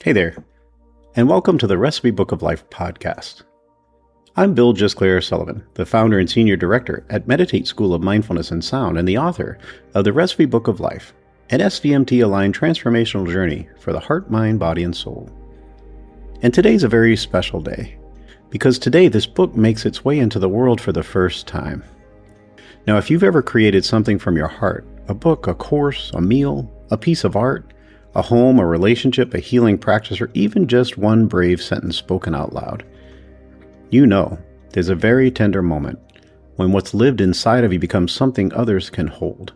Hey there, and welcome to the Recipe Book of Life podcast. I'm Bill Gisclair-Sullivan, the founder and senior director at Meditate School of Mindfulness and Sound and the author of the Recipe Book of Life, an SVMT-aligned transformational journey for the heart, mind, body, and soul. And today's a very special day, because today this book makes its way into the world for the first time. Now, if you've ever created something from your heart, a book, a course, a meal, a piece of art, a home, a relationship, a healing practice, or even just one brave sentence spoken out loud, you know there's a very tender moment when what's lived inside of you becomes something others can hold.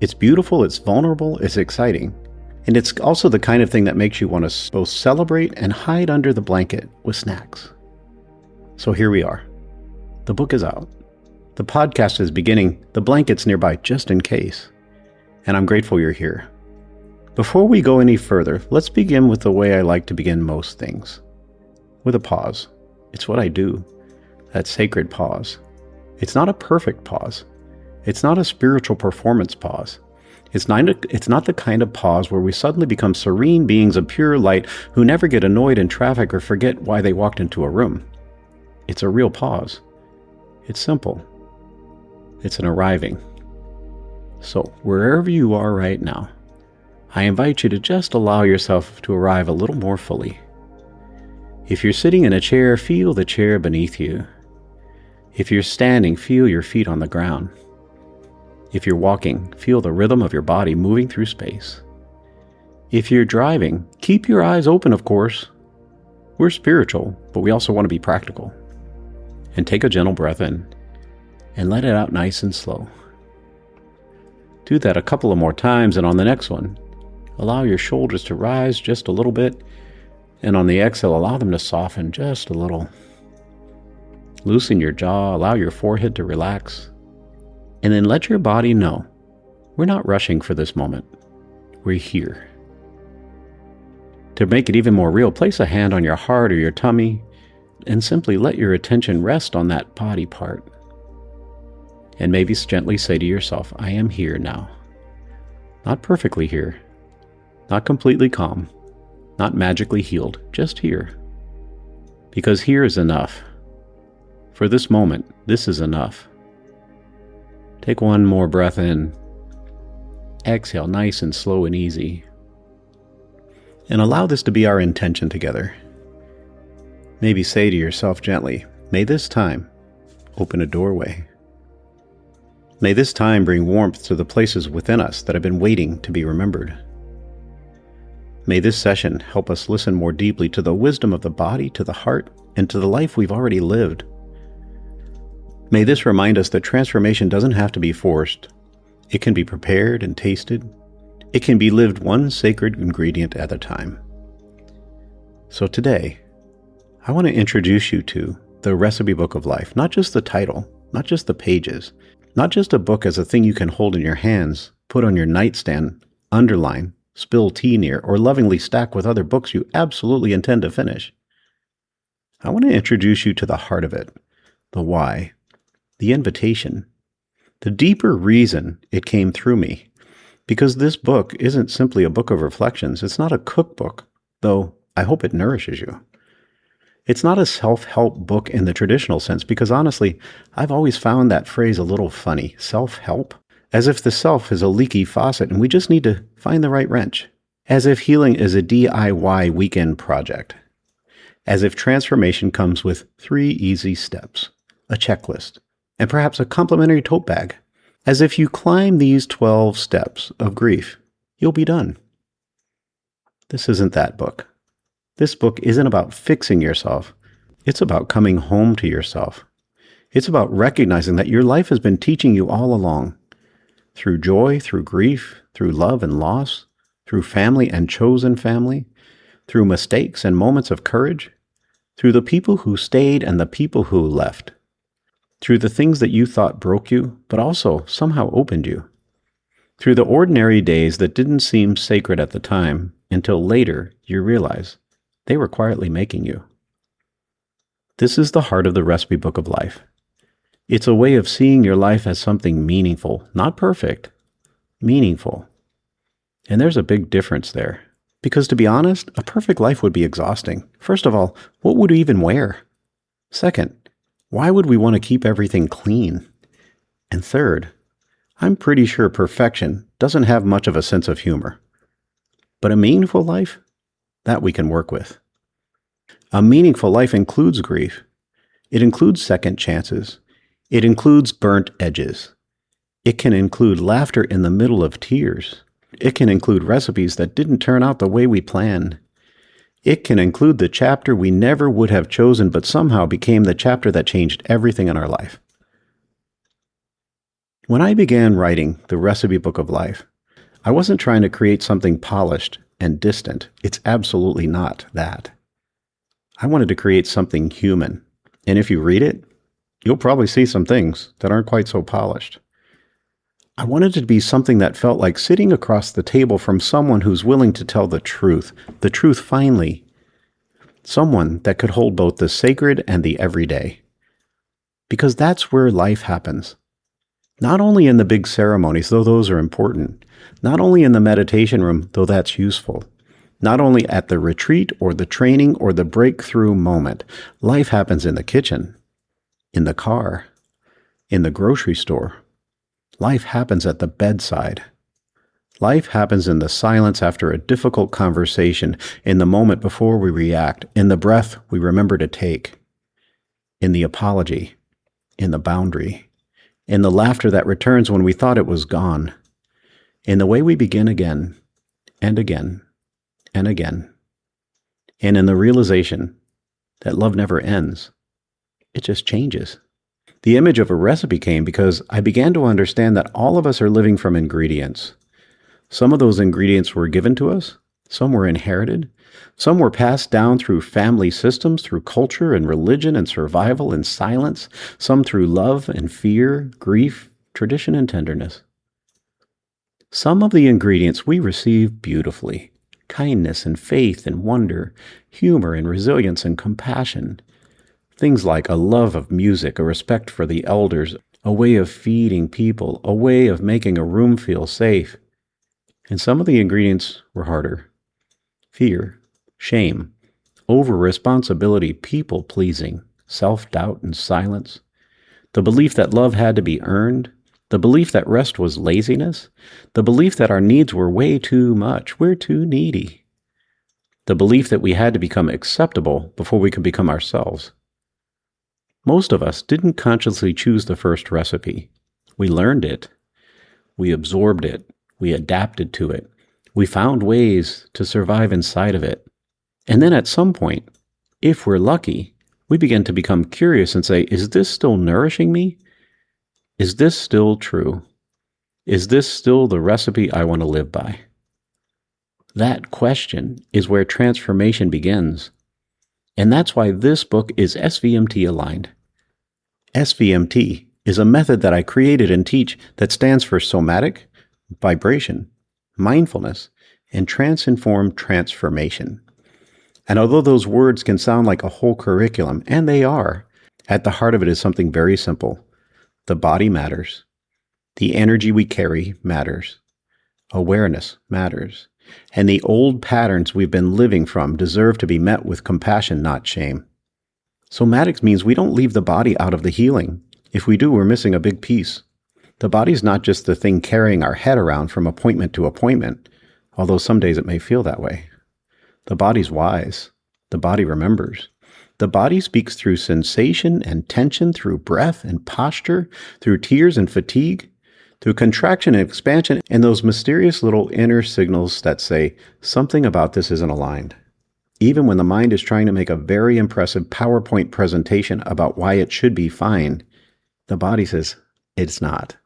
It's beautiful, it's vulnerable, it's exciting, and it's also the kind of thing that makes you want to both celebrate and hide under the blanket with snacks. So here we are. The book is out. The podcast is beginning. The blanket's nearby just in case. And I'm grateful you're here. Before we go any further, let's begin with the way I like to begin most things. With a pause. It's what I do. That sacred pause. It's not a perfect pause. It's not a spiritual performance pause. It's not the kind of pause where we suddenly become serene beings of pure light who never get annoyed in traffic or forget why they walked into a room. It's a real pause. It's simple. It's an arriving. So, wherever you are right now, I invite you to just allow yourself to arrive a little more fully. If you're sitting in a chair, feel the chair beneath you. If you're standing, feel your feet on the ground. If you're walking, feel the rhythm of your body moving through space. If you're driving, keep your eyes open, of course. We're spiritual, but we also want to be practical. And take a gentle breath in, and let it out nice and slow. Do that a couple of more times, and on the next one, allow your shoulders to rise just a little bit, and on the exhale, allow them to soften just a little. Loosen your jaw, allow your forehead to relax, and then let your body know we're not rushing for this moment. We're here. To make it even more real, place a hand on your heart or your tummy, and simply let your attention rest on that body part. And maybe gently say to yourself, I am here now. Not perfectly here. Not completely calm, not magically healed, just here. Because here is enough. For this moment, this is enough. Take one more breath in. Exhale nice and slow and easy. And allow this to be our intention together. Maybe say to yourself gently, may this time open a doorway. May this time bring warmth to the places within us that have been waiting to be remembered. May this session help us listen more deeply to the wisdom of the body, to the heart, and to the life we've already lived. May this remind us that transformation doesn't have to be forced. It can be prepared and tasted. It can be lived one sacred ingredient at a time. So today, I want to introduce you to the Recipe Book of Life, not just the title, not just the pages, not just a book as a thing you can hold in your hands, put on your nightstand, underline, spill tea near, or lovingly stack with other books you absolutely intend to finish. I want to introduce you to the heart of it, the why, the invitation, the deeper reason it came through me. Because this book isn't simply a book of reflections. It's not a cookbook, though I hope it nourishes you. It's not a self-help book in the traditional sense, because honestly, I've always found that phrase a little funny, self-help. As if the self is a leaky faucet and we just need to find the right wrench. As if healing is a DIY weekend project. As if transformation comes with 3 easy steps, a checklist, and perhaps a complimentary tote bag. As if you climb these 12 steps of grief, you'll be done. This isn't that book. This book isn't about fixing yourself. It's about coming home to yourself. It's about recognizing that your life has been teaching you all along. Through joy, through grief, through love and loss, through family and chosen family, through mistakes and moments of courage, through the people who stayed and the people who left, through the things that you thought broke you, but also somehow opened you, through the ordinary days that didn't seem sacred at the time until later you realize they were quietly making you. This is the heart of the Recipe Book of Life. It's a way of seeing your life as something meaningful, not perfect, meaningful. And there's a big difference there. Because to be honest, a perfect life would be exhausting. First of all, what would we even wear? Second, why would we want to keep everything clean? And third, I'm pretty sure perfection doesn't have much of a sense of humor. But a meaningful life? That we can work with. A meaningful life includes grief. It includes second chances. It includes burnt edges. It can include laughter in the middle of tears. It can include recipes that didn't turn out the way we planned. It can include the chapter we never would have chosen but somehow became the chapter that changed everything in our life. When I began writing the Recipe Book of Life, I wasn't trying to create something polished and distant. It's absolutely not that. I wanted to create something human. And if you read it, you'll probably see some things that aren't quite so polished. I wanted it to be something that felt like sitting across the table from someone who's willing to tell the truth finely. Someone that could hold both the sacred and the everyday. Because that's where life happens. Not only in the big ceremonies, though those are important. Not only in the meditation room, though that's useful. Not only at the retreat or the training or the breakthrough moment. Life happens in the kitchen, in the car, in the grocery store. Life happens at the bedside. Life happens in the silence after a difficult conversation, in the moment before we react, in the breath we remember to take, in the apology, in the boundary, in the laughter that returns when we thought it was gone, in the way we begin again and again and again, and in the realization that love never ends. It just changes. The image of a recipe came because I began to understand that all of us are living from ingredients. Some of those ingredients were given to us, some were inherited, some were passed down through family systems, through culture and religion and survival and silence, some through love and fear, grief, tradition and tenderness. Some of the ingredients we receive beautifully: kindness and faith and wonder, humor and resilience and compassion. Things like a love of music, a respect for the elders, a way of feeding people, a way of making a room feel safe. And some of the ingredients were harder. Fear, shame, over-responsibility, people-pleasing, self-doubt and silence. The belief that love had to be earned. The belief that rest was laziness. The belief that our needs were way too much. We're too needy. The belief that we had to become acceptable before we could become ourselves. Most of us didn't consciously choose the first recipe. We learned it. We absorbed it. We adapted to it. We found ways to survive inside of it. And then at some point, if we're lucky, we begin to become curious and say, is this still nourishing me? Is this still true? Is this still the recipe I want to live by? That question is where transformation begins. And that's why this book is SVMT aligned. SVMT is a method that I created and teach that stands for somatic, vibration, mindfulness, and trans-informed transformation. And although those words can sound like a whole curriculum, and they are, at the heart of it is something very simple. The body matters. The energy we carry matters. Awareness matters. And the old patterns we've been living from deserve to be met with compassion, not shame. Somatics means we don't leave the body out of the healing. If we do, we're missing a big piece. The body's not just the thing carrying our head around from appointment to appointment, although some days it may feel that way. The body's wise. The body remembers. The body speaks through sensation and tension, through breath and posture, through tears and fatigue, through contraction and expansion, and those mysterious little inner signals that say, something about this isn't aligned. Even when the mind is trying to make a very impressive PowerPoint presentation about why it should be fine, the body says, it's not.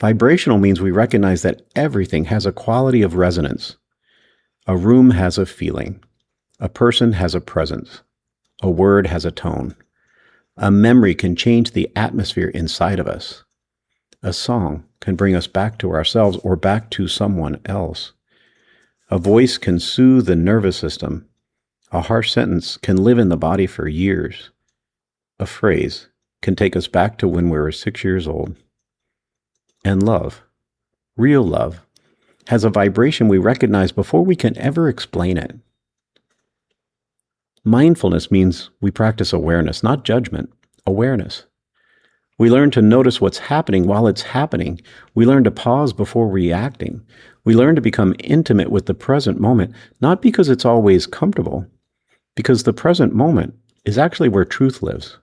Vibrational means we recognize that everything has a quality of resonance. A room has a feeling. A person has a presence. A word has a tone. A memory can change the atmosphere inside of us. A song can bring us back to ourselves or back to someone else. A voice can soothe the nervous system. A harsh sentence can live in the body for years. A phrase can take us back to when we were 6 years old. And love, real love, has a vibration we recognize before we can ever explain it. Mindfulness means we practice awareness, not judgment, awareness. We learn to notice what's happening while it's happening. We learn to pause before reacting. We learn to become intimate with the present moment, not because it's always comfortable, because the present moment is actually where truth lives.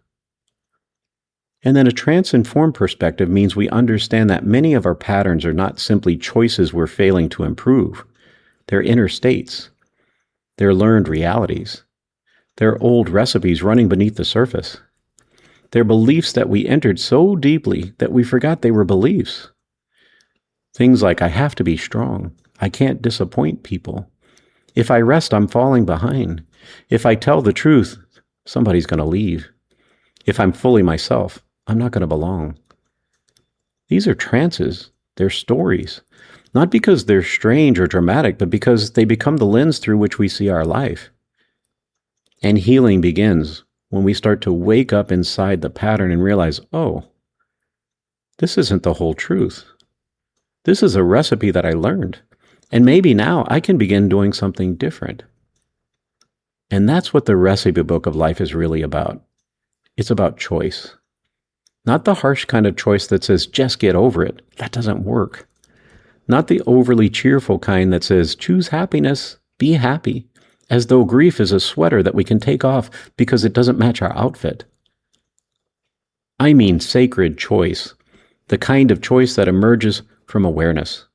And then a trance-informed perspective means we understand that many of our patterns are not simply choices we're failing to improve. They're inner states. They're learned realities. They're old recipes running beneath the surface. They're beliefs that we entered so deeply that we forgot they were beliefs. Things like, I have to be strong. I can't disappoint people. If I rest, I'm falling behind. If I tell the truth, somebody's going to leave. If I'm fully myself, I'm not going to belong. These are trances. They're stories. Not because they're strange or dramatic, but because they become the lens through which we see our life. And healing begins when we start to wake up inside the pattern and realize, oh, this isn't the whole truth. This is a recipe that I learned. And maybe now I can begin doing something different. And that's what the recipe book of life is really about. It's about choice. Not the harsh kind of choice that says, just get over it. That doesn't work. Not the overly cheerful kind that says, choose happiness, be happy, as though grief is a sweater that we can take off because it doesn't match our outfit. I mean sacred choice, the kind of choice that emerges from awareness,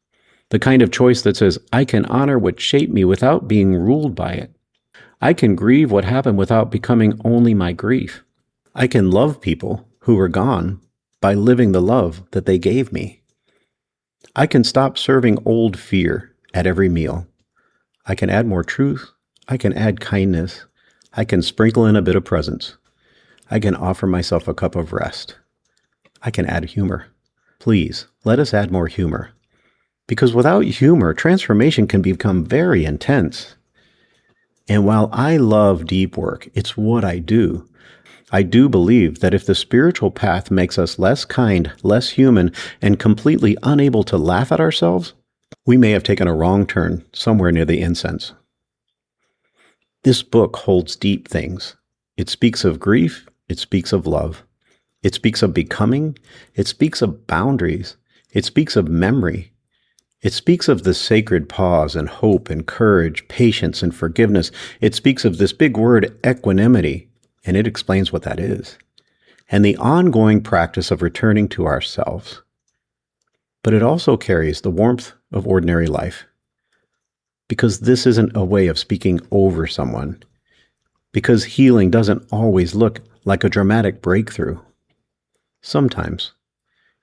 the kind of choice that says, I can honor what shaped me without being ruled by it. I can grieve what happened without becoming only my grief. I can love people who are gone by living the love that they gave me. I can stop serving old fear at every meal. I can add more truth. I can add kindness. I can sprinkle in a bit of presence. I can offer myself a cup of rest. I can add humor. Please, let us add more humor. Because without humor, transformation can become very intense. And while I love deep work, it's what I do. I do believe that if the spiritual path makes us less kind, less human, and completely unable to laugh at ourselves, we may have taken a wrong turn somewhere near the incense. This book holds deep things. It speaks of grief. It speaks of love. It speaks of becoming. It speaks of boundaries. It speaks of memory. It speaks of the sacred pause and hope and courage, patience and forgiveness. It speaks of this big word, equanimity, and it explains what that is, and the ongoing practice of returning to ourselves. But it also carries the warmth of ordinary life, because this isn't a way of speaking over someone, because healing doesn't always look like a dramatic breakthrough. Sometimes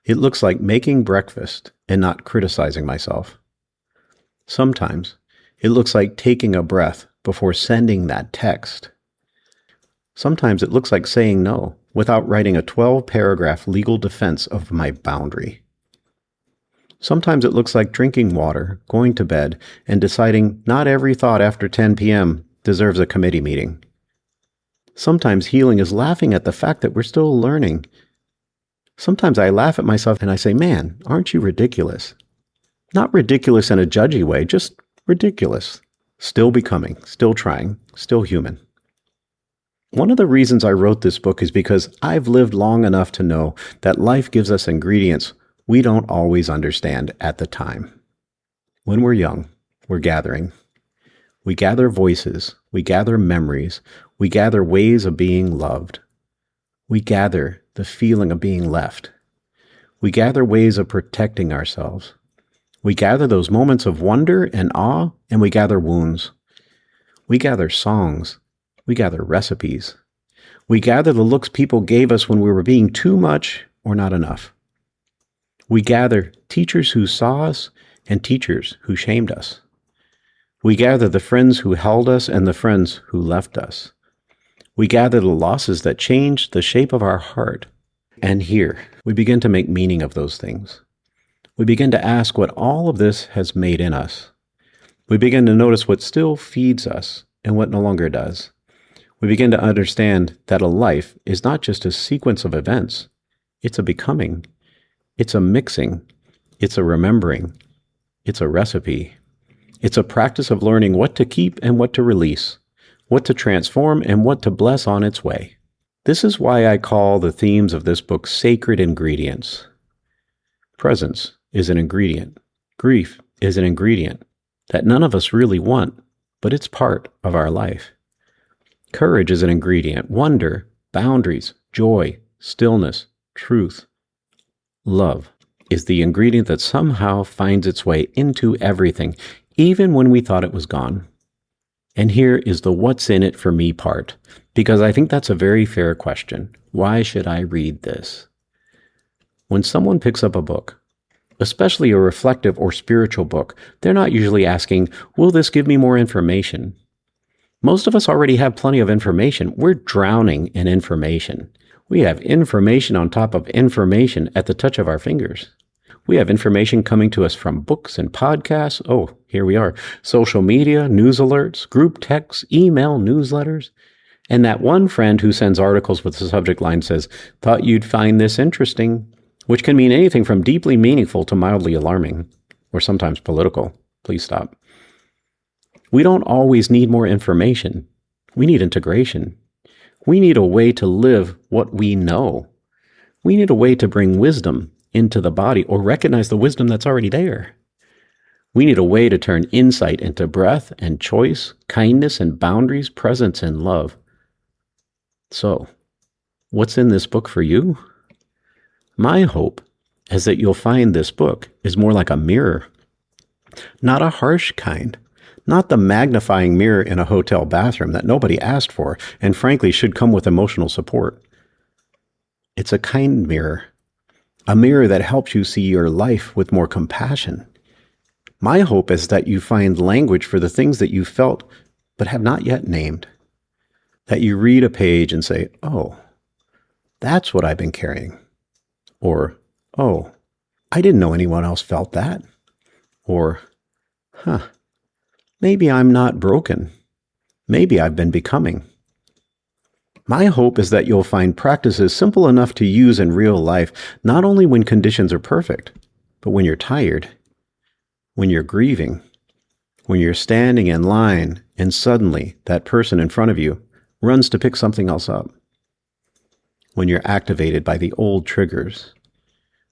it looks like making breakfast and not criticizing myself. Sometimes it looks like taking a breath before sending that text. Sometimes it looks like saying no without writing a 12-paragraph legal defense of my boundary. Sometimes it looks like drinking water, going to bed, and deciding not every thought after 10 p.m. deserves a committee meeting. Sometimes healing is laughing at the fact that we're still learning. Sometimes I laugh at myself and I say, man, aren't you ridiculous? Not ridiculous in a judgy way, just ridiculous. Still becoming, still trying, still human. One of the reasons I wrote this book is because I've lived long enough to know that life gives us ingredients we don't always understand at the time. When we're young, we're gathering. We gather voices, we gather memories, we gather ways of being loved. We gather the feeling of being left. We gather ways of protecting ourselves. We gather those moments of wonder and awe, and we gather wounds. We gather songs. We gather recipes. We gather the looks people gave us when we were being too much or not enough. We gather teachers who saw us and teachers who shamed us. We gather the friends who held us and the friends who left us. We gather the losses that changed the shape of our heart. And here, we begin to make meaning of those things. We begin to ask what all of this has made in us. We begin to notice what still feeds us and what no longer does. We begin to understand that a life is not just a sequence of events. It's a becoming. It's a mixing. It's a remembering. It's a recipe. It's a practice of learning what to keep and what to release, what to transform and what to bless on its way. This is why I call the themes of this book sacred ingredients. Presence is an ingredient. Grief is an ingredient that none of us really want, but it's part of our life. Courage is an ingredient. Wonder, boundaries, joy, stillness, truth. Love is the ingredient that somehow finds its way into everything, even when we thought it was gone. And here is the what's in it for me part, because I think that's a very fair question. Why should I read this? When someone picks up a book, especially a reflective or spiritual book, they're not usually asking, will this give me more information? Most of us already have plenty of information. We're drowning in information. We have information on top of information at the touch of our fingers. We have information coming to us from books and podcasts. Oh, here we are. Social media, news alerts, group texts, email, newsletters. And that one friend who sends articles with the subject line says, thought you'd find this interesting, which can mean anything from deeply meaningful to mildly alarming, or sometimes political. Please stop. We don't always need more information. We need integration. We need a way to live what we know. We need a way to bring wisdom into the body or recognize the wisdom that's already there. We need a way to turn insight into breath and choice, kindness and boundaries, presence and love. So, what's in this book for you? My hope is that you'll find this book is more like a mirror, not a harsh kind, not the magnifying mirror in a hotel bathroom that nobody asked for and frankly should come with emotional support. It's a kind mirror, a mirror that helps you see your life with more compassion. My hope is that you find language for the things that you felt but have not yet named, that you read a page and say, oh, that's what I've been carrying. Or, oh, I didn't know anyone else felt that. Or, maybe I'm not broken. Maybe I've been becoming. My hope is that you'll find practices simple enough to use in real life, not only when conditions are perfect, but when you're tired, when you're grieving, when you're standing in line and suddenly that person in front of you runs to pick something else up, when you're activated by the old triggers,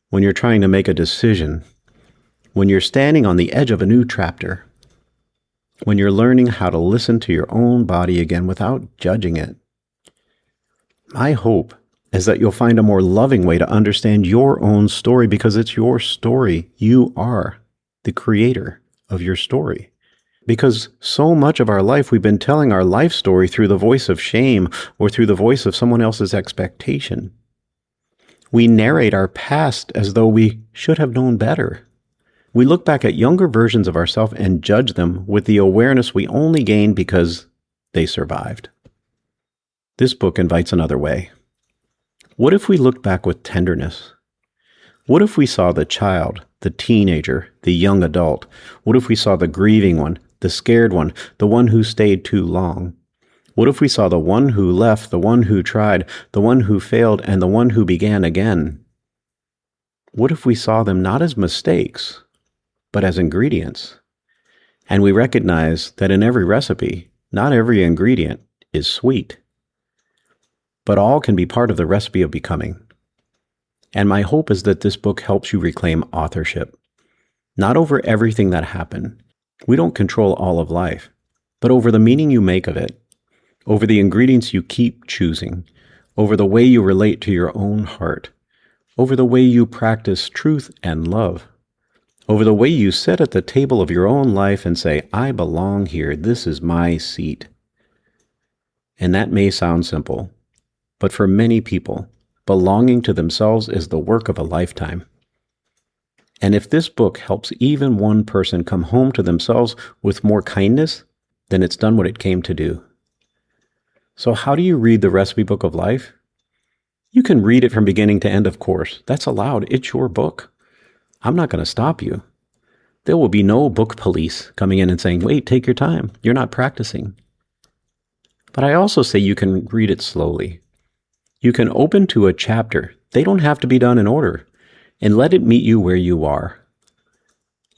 when you're trying to make a decision, when you're standing on the edge of a new chapter, when you're learning how to listen to your own body again without judging it. My hope is that you'll find a more loving way to understand your own story because it's your story. You are the creator of your story. Because so much of our life we've been telling our life story through the voice of shame or through the voice of someone else's expectation. We narrate our past as though we should have known better. We look back at younger versions of ourselves and judge them with the awareness we only gained because they survived. This book invites another way. What if we looked back with tenderness? What if we saw the child, the teenager, the young adult? What if we saw the grieving one, the scared one, the one who stayed too long? What if we saw the one who left, the one who tried, the one who failed, and the one who began again? What if we saw them not as mistakes, but as ingredients? And we recognize that in every recipe, not every ingredient is sweet, but all can be part of the recipe of becoming. And my hope is that this book helps you reclaim authorship, not over everything that happened. We don't control all of life, but over the meaning you make of it, over the ingredients you keep choosing, over the way you relate to your own heart, over the way you practice truth and love, over the way you sit at the table of your own life and say, I belong here, this is my seat. And that may sound simple, but for many people, belonging to themselves is the work of a lifetime. And if this book helps even one person come home to themselves with more kindness, then it's done what it came to do. So how do you read the recipe book of life? You can read it from beginning to end, of course. That's allowed. It's your book. I'm not going to stop you. There will be no book police coming in and saying, wait, take your time. You're not practicing. But I also say you can read it slowly. You can open to a chapter. They don't have to be done in order. And let it meet you where you are.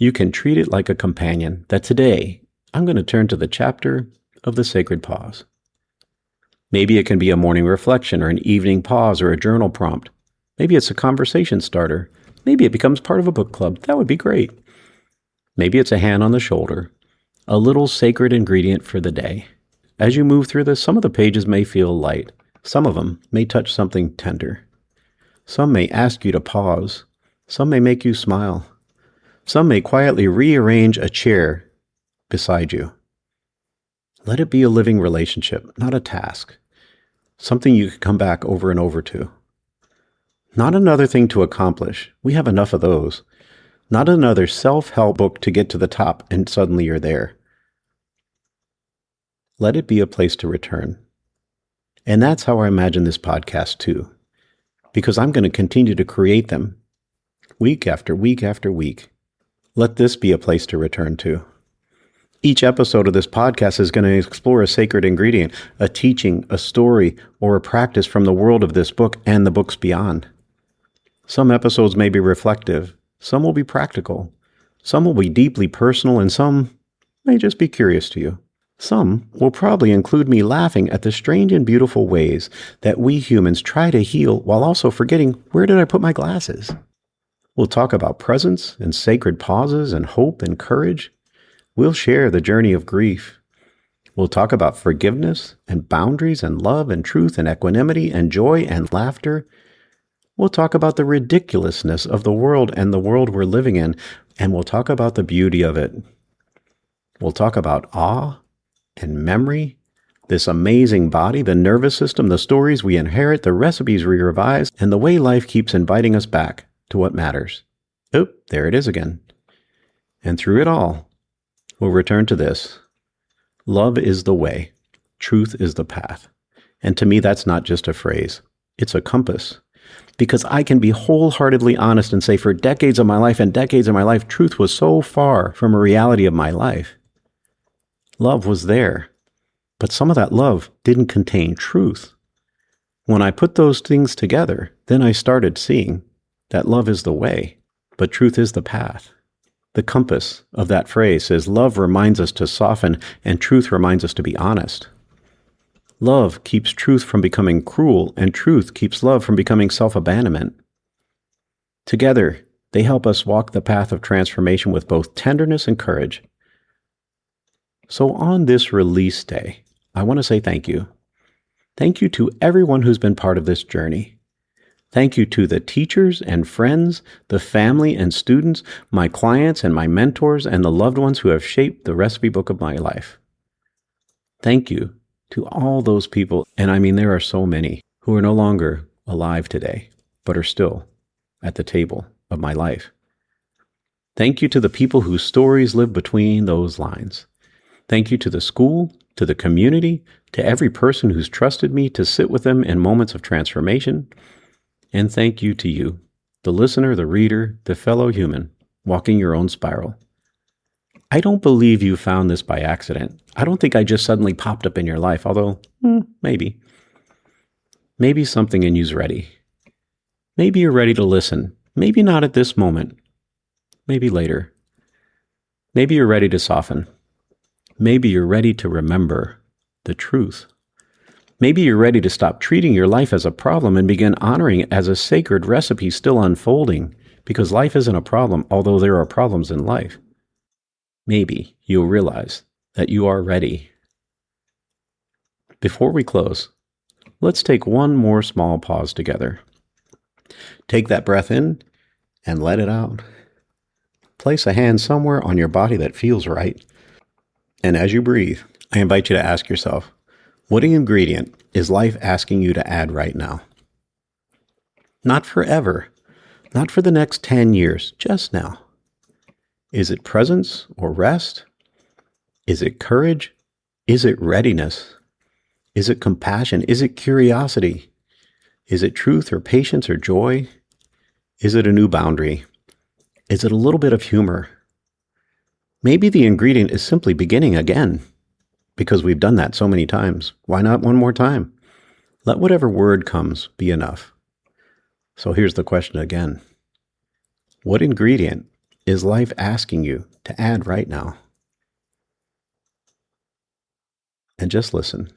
You can treat it like a companion that today I'm going to turn to the chapter of the sacred pause. Maybe it can be a morning reflection or an evening pause or a journal prompt. Maybe it's a conversation starter. Maybe it becomes part of a book club. That would be great. Maybe it's a hand on the shoulder, a little sacred ingredient for the day. As you move through this, some of the pages may feel light. Some of them may touch something tender. Some may ask you to pause. Some may make you smile. Some may quietly rearrange a chair beside you. Let it be a living relationship, not a task. Something you can come back over and over to. Not another thing to accomplish. We have enough of those. Not another self-help book to get to the top and suddenly you're there. Let it be a place to return. And that's how I imagine this podcast too. Because I'm going to continue to create them week after week after week. Let this be a place to return to. Each episode of this podcast is going to explore a sacred ingredient, a teaching, a story, or a practice from the world of this book and the books beyond. Some episodes may be reflective, some will be practical, some will be deeply personal, and some may just be curious to you. Some will probably include me laughing at the strange and beautiful ways that we humans try to heal while also forgetting, where did I put my glasses? We'll talk about presence and sacred pauses and hope and courage. We'll share the journey of grief. We'll talk about forgiveness and boundaries and love and truth and equanimity and joy and laughter. We'll talk about the ridiculousness of the world and the world we're living in, and we'll talk about the beauty of it. We'll talk about awe and memory, this amazing body, the nervous system, the stories we inherit, the recipes we revise, and the way life keeps inviting us back to what matters. Oh, there it is again. And through it all, we'll return to this. Love is the way. Truth is the path. And to me, that's not just a phrase. It's a compass. Because I can be wholeheartedly honest and say for decades of my life, truth was so far from a reality of my life. Love was there. But some of that love didn't contain truth. When I put those things together, then I started seeing that love is the way, but truth is the path. The compass of that phrase says love reminds us to soften and truth reminds us to be honest. Love keeps truth from becoming cruel and truth keeps love from becoming self-abandonment. Together, they help us walk the path of transformation with both tenderness and courage. So on this release day, I want to say thank you. Thank you to everyone who's been part of this journey. Thank you to the teachers and friends, the family and students, my clients and my mentors, and the loved ones who have shaped the recipe book of my life. Thank you to all those people, and I mean there are so many, who are no longer alive today, but are still at the table of my life. Thank you to the people whose stories live between those lines. Thank you to the school, to the community, to every person who's trusted me to sit with them in moments of transformation. And thank you to you, the listener, the reader, the fellow human, walking your own spiral. I don't believe you found this by accident. I don't think I just suddenly popped up in your life, although, maybe. Maybe something in you's ready. Maybe you're ready to listen. Maybe not at this moment. Maybe later. Maybe you're ready to soften. Maybe you're ready to remember the truth. Maybe you're ready to stop treating your life as a problem and begin honoring it as a sacred recipe still unfolding, because life isn't a problem, although there are problems in life. Maybe you'll realize that you are ready. Before we close, let's take one more small pause together. Take that breath in and let it out. Place a hand somewhere on your body that feels right. And as you breathe, I invite you to ask yourself, what ingredient is life asking you to add right now? Not forever, not for the next 10 years, just now. Is it presence or rest? Is it courage? Is it readiness? Is it compassion? Is it curiosity? Is it truth or patience or joy? Is it a new boundary? Is it a little bit of humor? Maybe the ingredient is simply beginning again. Because we've done that so many times. Why not one more time? Let whatever word comes be enough. So here's the question again. What ingredient is life asking you to add right now? And just listen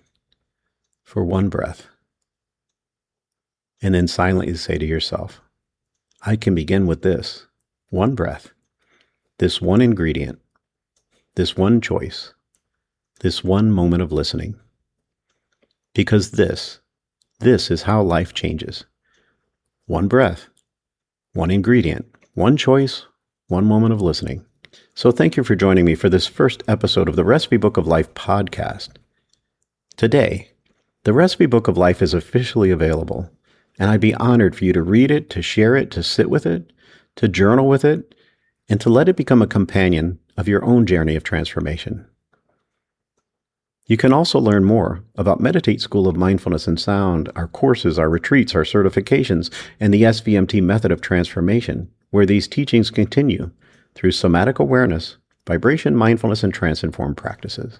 for one breath. And then silently say to yourself, I can begin with this one breath, this one ingredient, this one choice, this one moment of listening. Because this is how life changes. One breath, one ingredient, one choice, one moment of listening. So thank you for joining me for this first episode of the Recipe Book of Life podcast. Today, the Recipe Book of Life is officially available, and I'd be honored for you to read it, to share it, to sit with it, to journal with it, and to let it become a companion of your own journey of transformation. You can also learn more about Meditate School of Mindfulness and Sound, our courses, our retreats, our certifications, and the SVMT Method of Transformation, where these teachings continue through somatic awareness, vibration, mindfulness, and trance-informed practices.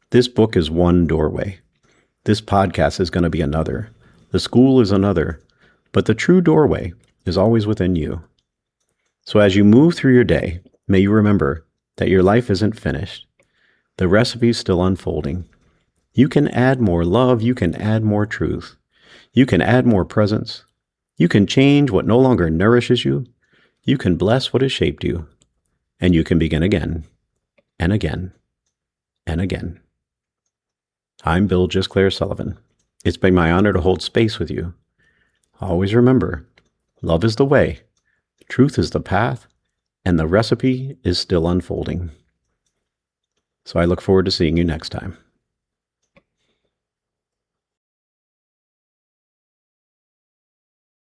This book is one doorway. This podcast is going to be another. The school is another. But the true doorway is always within you. So as you move through your day, may you remember that your life isn't finished. The recipe is still unfolding. You can add more love. You can add more truth. You can add more presence. You can change what no longer nourishes you. You can bless what has shaped you. And you can begin again and again and again. I'm Bill Gisclair-Sullivan. It's been my honor to hold space with you. Always remember, love is the way, truth is the path, and the recipe is still unfolding. So I look forward to seeing you next time.